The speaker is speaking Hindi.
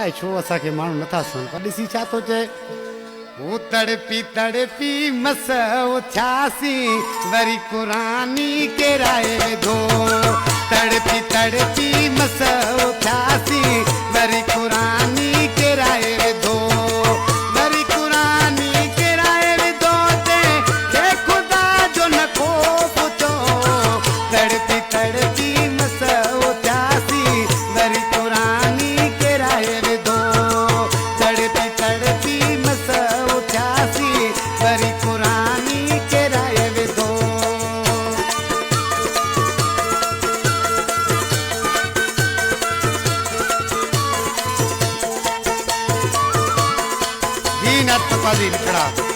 काय छो असा के माण्हू नथा सुन पर ॾिसी छा थो चए वो तड़पी तड़पी मस उथ्यासी वरी कुरानी केराए धो तड़पी तड़पी मस उथ्यासी वरी कुरानी केराए धो वरी कुरानी केराए धो ते के खुदा जो न को पुछो तड़पी तड़पी मस उथ्यासी वरी कुरानी केराए धो तड़पी तड़पी मस उथ्यासी वरी कुरानी केराए धो दीन अत पदी निकड़ा